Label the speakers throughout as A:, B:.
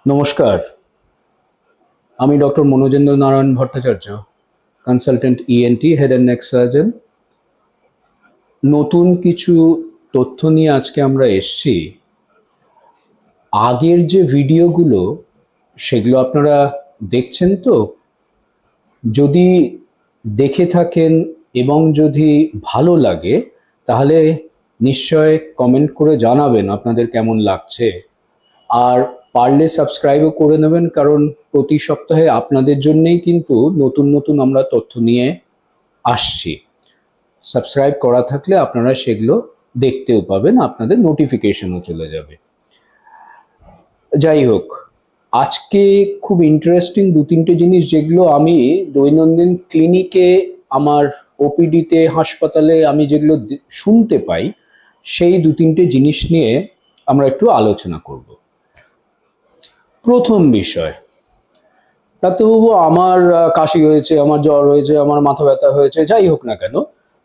A: নমস্কার, আমি doctor Monojendra Narayan Bhattacharya, consultant ENT, head and neck surgeon. নতুন কিছু তথ্য নিয়ে আজকে আমরা এসছি। আগের যে ভিডিওগুলো সেগুলো আপনারা দেখছেন তো? যদি দেখে থাকেন এবং যদি ভালো লাগে তাহলে নিশ্চয় কমেন্ট করে জানাবেন আপনাদের কেমন লাগছে। আর পারলে সাবস্ক্রাইবও করে নেবেন, কারণ প্রতি সপ্তাহে আপনাদের জন্যেই কিন্তু নতুন নতুন আমরা তথ্য নিয়ে আসছি। সাবস্ক্রাইব করা থাকলে আপনারা সেগুলো দেখতেও পাবেন, আপনাদের নোটিফিকেশনও চলে যাবে। যাই হোক, আজকে খুব ইন্টারেস্টিং দু তিনটে জিনিস যেগুলো আমি দৈনন্দিন ক্লিনিকে, আমার ওপিডিতে, হাসপাতালে আমি যেগুলো শুনতে পাই, সেই দু তিনটে জিনিস নিয়ে আমরা একটু আলোচনা করব। প্রথম বিষয়, ডাক্তারবাবু আমার কাশি হয়েছে, আমার জ্বর হয়েছে, আমার মাথা ব্যথা হয়েছে, যাই হোক না কেন,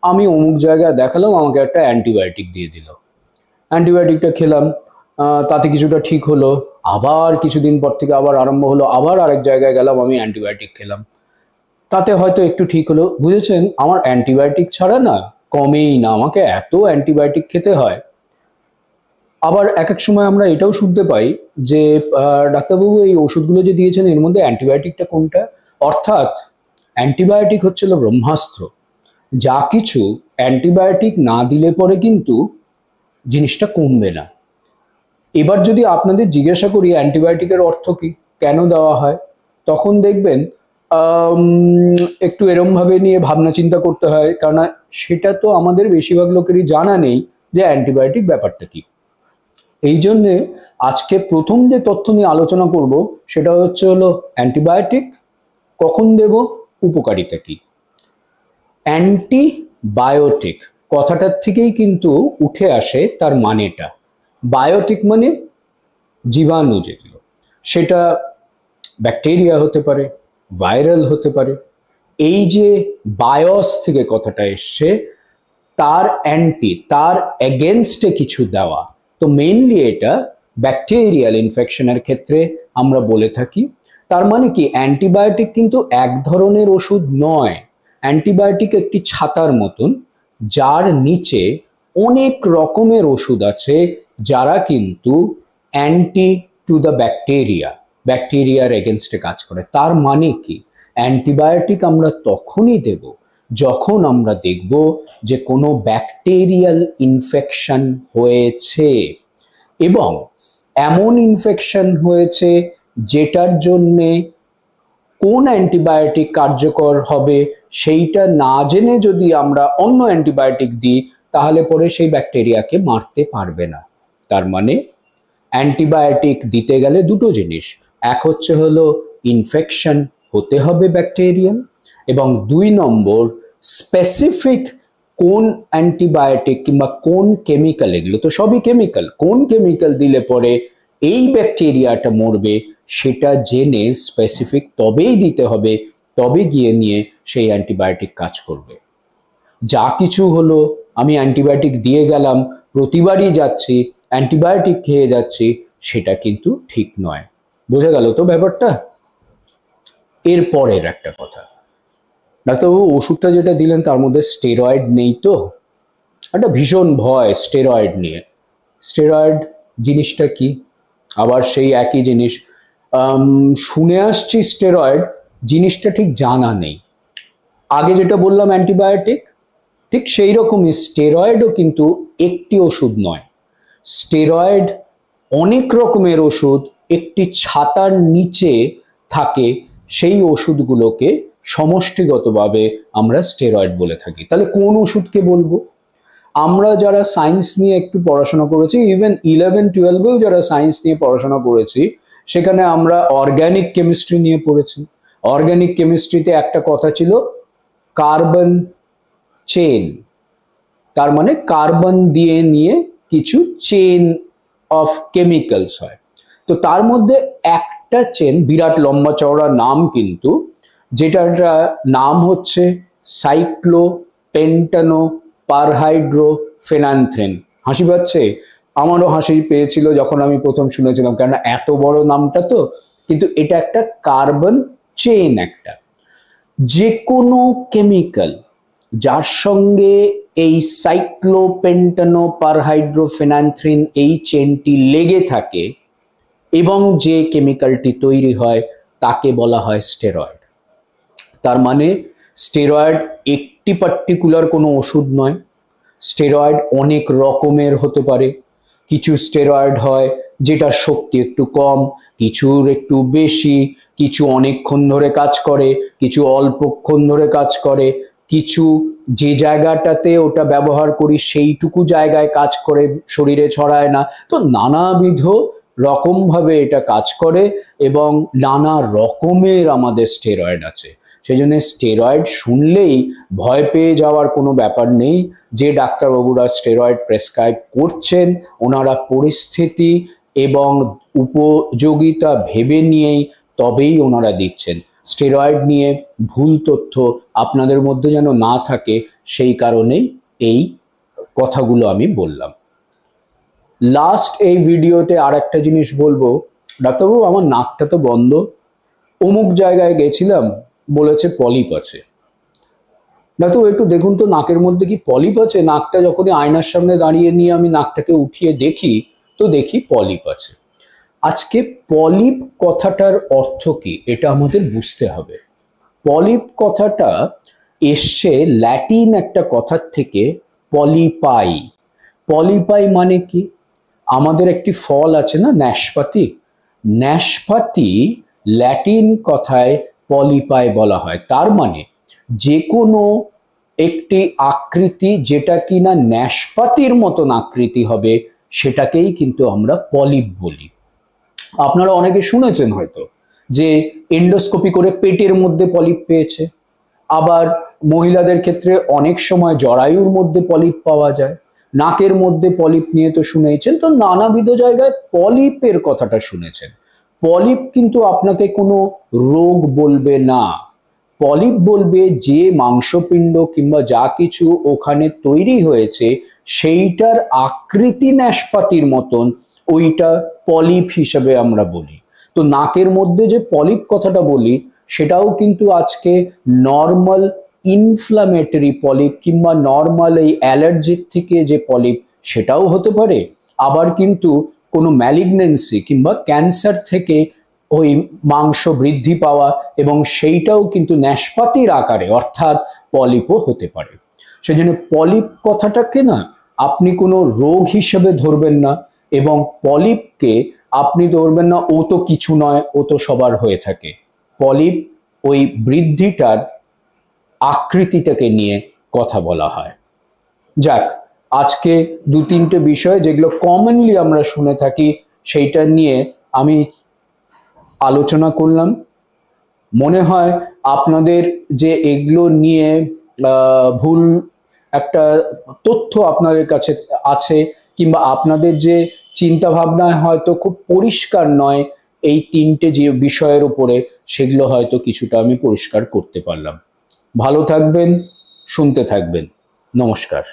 A: আমি অমুক জায়গায় দেখালাম, আমাকে একটা অ্যান্টিবায়োটিক দিয়ে দিল। অ্যান্টিবায়োটিকটা খেলাম, তাতে কিছুটা ঠিক হলো, আবার কিছুদিন পর থেকে আবার আরম্ভ হলো, আবার আরেক জায়গায় গেলাম, আমি অ্যান্টিবায়োটিক খেলাম, তাতে হয়তো একটু ঠিক হলো। বুঝেছেন, আমার অ্যান্টিবায়োটিক ছাড়া না কমেই না, আমাকে এত অ্যান্টিবায়োটিক খেতে হয়। আবার এক এক সময় আমরা এটাও শুনতে পাই যে ডাক্তারবাবু এই ওষুধগুলো যে দিয়েছেন এর মধ্যে অ্যান্টিবায়োটিকটা কোনটা? অর্থাৎ অ্যান্টিবায়োটিক হচ্ছিল ব্রহ্মাস্ত্র। যা কিছু অ্যান্টিবায়োটিক না দিলে পরে কিন্তু জিনিসটা কমবে না। এবার যদি আপনাদের জিজ্ঞাসা করি অ্যান্টিবায়োটিকের অর্থ কি, কেন দেওয়া হয়, তখন দেখবেন একটু এরমভাবে নিয়ে ভাবনা চিন্তা করতে হয়, কেননা সেটা তো আমাদের বেশিরভাগ লোকেরই জানা নেই যে অ্যান্টিবায়োটিক ব্যাপারটা কি। এই জন্যে আজকে প্রথম যে তথ্য নিয়ে আলোচনা করব সেটা হলো অ্যান্টিবায়োটিক কখন দেব, উপকারিতা কি। অ্যান্টিবায়োটিক কথাটার থেকেই কিন্তু উঠে আসে তার মানেটা। বায়োটিক মানে জীবাণু, যেগুলো সেটা ব্যাকটেরিয়া হতে পারে, ভাইরাল হতে পারে। এই যে বায়োস থেকে কথাটা এসছে, তার অ্যান্টি, তার এগেনস্টে কিছু দেওয়া। তো মেইনলি এটা ব্যাকটেরিয়াল ইনফেকশনের ক্ষেত্রে আমরা বলে থাকি। তার মানে কি, অ্যান্টিবায়োটিক কিন্তু এক ধরনের ওষুধ নয়। অ্যান্টিবায়োটিক একটি ছাতার মতন, যার নিচে অনেক রকমের ওষুধ আছে যারা কিন্তু অ্যান্টি টু দ্য ব্যাকটেরিয়া, ব্যাকটেরিয়ার এগেনস্টে কাজ করে। তার মানে কি, অ্যান্টিবায়োটিক আমরা তখনই দেব যখন আমরা দেখব যে কোনো ব্যাকটেরিয়াল ইনফেকশন হয়েছে, এবং এমন ইনফেকশন হয়েছে যেটার জন্যে কোন অ্যান্টিবায়োটিক কার্যকর হবে সেইটা না জেনে যদি আমরা অন্য অ্যান্টিবায়োটিক দিই, তাহলে পরে সেই ব্যাকটেরিয়াকে মারতে পারবে না। তার মানে অ্যান্টিবায়োটিক দিতে গেলে দুটো জিনিস, এক হলো ইনফেকশন হতে হবে ব্যাকটেরিয়াল, এবং দুই নম্বর স্পেসিফিক কোন অ্যান্টিবায়োটিক কিংবা কোন কেমিক্যাল, এগুলো তো সবই কেমিক্যাল, কোন কেমিক্যাল দিলে পরে এই ব্যাকটেরিয়াটা মরবে সেটা জেনে স্পেসিফিক তবেই দিতে হবে, তবে গিয়ে নিয়ে সেই অ্যান্টিবায়োটিক কাজ করবে। যা কিছু হলো, আমি অ্যান্টিবায়োটিক দিয়ে গেলাম, প্রতিবারই যাচ্ছি অ্যান্টিবায়োটিক খেয়ে যাচ্ছি, সেটা কিন্তু ঠিক নয়। বোঝা গেল তো ব্যাপারটা? এরপরের একটা কথা, ডাক্তারবাবু ওষুধটা যেটা দিলেন তার মধ্যে স্টেরয়েড নেই তো? একটা ভীষণ ভয় স্টেরয়েড নিয়ে। স্টেরয়েড জিনিসটা কি? আবার সেই একই জিনিস শুনে আসছি, স্টেরয়েড জিনিসটা ঠিক জানা নেই। আগে যেটা বললাম অ্যান্টিবায়োটিক, ঠিক সেই রকমই স্টেরয়েডও কিন্তু একটি ওষুধ নয়। স্টেরয়েড অনেক রকমের ওষুধ একটি ছাতার নিচে থাকে, সেই ওষুধগুলোকে সমষ্টিগতভাবে আমরা স্টেরয়েড বলে থাকি। তাহলে কোন ওষুধকে বলবো? আমরা যারা সায়েন্স নিয়ে একটু পড়াশোনা করেছি, ইভেন 11-12-এও যারা সায়েন্স নিয়ে পড়াশোনা করেছি, সেখানে আমরা অর্গ্যানিক কেমিস্ট্রি নিয়ে পড়েছি। অর্গ্যানিক কেমিস্ট্রিতে একটা কথা ছিল কার্বন চেন, তার মানে কার্বন দিয়ে নিয়ে কিছু চেন অফ কেমিক্যালস হয়। তো তার মধ্যে একটা চেন, বিরাট লম্বা চওড়া নাম কিন্তু, যেটার নাম হচ্ছে সাইক্লোপেন্টানো পারহাইড্রোফেনান্থ্রিন। হাসি পাচ্ছে? আমারও হাসি পেয়েছিল যখন আমি প্রথম শুনেছিলাম, কেন এত বড় নামটা তো। কিন্তু এটা একটা কার্বন চেইন, একটা যে কোনো কেমিক্যাল যার সঙ্গে এই সাইক্লোপেন্টানো পারহাইড্রোফেনান্থ্রিন এই চেনটি লেগে থাকে এবং যে কেমিক্যালটি তৈরি হয় তাকে বলা হয় স্টেরয়েড। তার মানে স্টেরয়েড একটি পার্টিকুলার কোনো ওষুধ নয়, স্টেরয়েড অনেক রকমের হতে পারে। কিছু স্টেরয়েড হয় যেটার শক্তি একটু কম, কিছুর একটু বেশি, কিছু অনেকক্ষণ ধরে কাজ করে, কিছু অল্পক্ষণ ধরে কাজ করে, কিছু যে জায়গাটাতে ওটা ব্যবহার করি সেইটুকু জায়গায় কাজ করে, শরীরে ছড়ায় না। তো নানাবিধ রকমভাবে এটা কাজ করে এবং নানা রকমের আমাদের স্টেরয়েড আছে। সেই জন্য স্টেরয়েড শুনলেই ভয় পেয়ে যাওয়ার কোনো ব্যাপার নেই। যে ডাক্তারবাবুরা স্টেরয়েড প্রেসক্রাইব করছেন ওনারা পরিস্থিতি এবং উপযোগিতা ভেবে নিয়েই তবেই ওনারা দিচ্ছেন। স্টেরয়েড নিয়ে ভুল তথ্য আপনাদের মধ্যে যেন না থাকে সেই কারণেই এই কথাগুলো আমি বললাম। লাস্ট এই ভিডিওতে আর একটা জিনিস বলবো, ডাক্তারবাবু আমার নাকটা তো বন্ধ, অমুক জায়গায় গেছিলাম বলেছে পলিপ আছে। ডাক্তারবাবু একটু দেখুন তো নাকের মধ্যে কি পলিপ আছে। নাকটা যখনই আয়নার সামনে দাঁড়িয়ে নিয়ে আমি নাকটাকে উঠিয়ে দেখি তো দেখি পলিপ আছে। আজকে পলিপ কথাটার অর্থ কি এটা আমাদের বুঝতে হবে। পলিপ কথাটা এসছে ল্যাটিন একটা কথার থেকে, পলিপাই। পলিপাই মানে কি, আমাদের একটি ফল আছে না ন্যাশপাতি, ন্যাশপাতি ল্যাটিন কথায় পলিপাই বলা হয়। তার মানে যে কোনো একটি আকৃতি যেটা কিনা ন্যাশপাতির মতন আকৃতি হবে সেটাকেই কিন্তু আমরা পলিপ বলি। আপনারা অনেকে শুনেছেন হয়তো যে এন্ডোস্কোপি করে পেটের মধ্যে পলিপ পেয়েছে, আবার মহিলাদের ক্ষেত্রে অনেক সময় জরায়ুর মধ্যে পলিপ পাওয়া যায়, নাকের মধ্যে পলিপ নিয়ে তো শুনেছেন। তো নানাবিধ জায়গায় পলিপের কথাটা শুনেছেন। পলিপ কিন্তু আপনাকে কোনো রোগ বলবে না, পলিপ বলবে যে মাংসপিণ্ড কিংবা যা কিছু ওখানে তৈরি হয়েছে সেইটার আকৃতি ন্যাশপাতির মতন, ওইটা পলিপ হিসেবে আমরা বলি। তো নাকের মধ্যে যে পলিপ কথাটা বলি সেটাও কিন্তু আজকে নর্মাল ইনফ্লামেটরি পলিপ কিংবা নর্মাল এই অ্যালার্জির থেকে যে পলিপ সেটাও হতে পারে, আবার কিন্তু কোনো ম্যালিগনেন্সি কিংবা ক্যান্সার থেকে ওই মাংস বৃদ্ধি পাওয়া এবং সেইটাও কিন্তু ন্যাশপাতির আকারে অর্থাৎ পলিপও হতে পারে। সেই জন্য পলিপ কথাটাকে না আপনি কোনো রোগ হিসেবে ধরবেন না এবং পলিপকে আপনি ধরবেন না ও তো কিছু নয়, ও তো সবার হয়ে থাকে। পলিপ ওই বৃদ্ধিটার আকৃতিটাকে নিয়ে কথা বলা হয়। যাক, আজকে দু তিনটে বিষয় যেগুলো কমনলি আমরা শুনে থাকি সেইটা নিয়ে আমি আলোচনা করলাম। মনে হয় আপনাদের যে এগুলো নিয়ে ভুল একটা তথ্য আপনাদের কাছে আছে কিংবা আপনাদের যে চিন্তা ভাবনায় হয়তো খুব পরিষ্কার নয় এই তিনটে যে বিষয়ের উপরে, সেগুলো হয়তো কিছুটা আমি পরিষ্কার করতে পারলাম। ভালো থাকবেন, শুনতে থাকবেন। নমস্কার।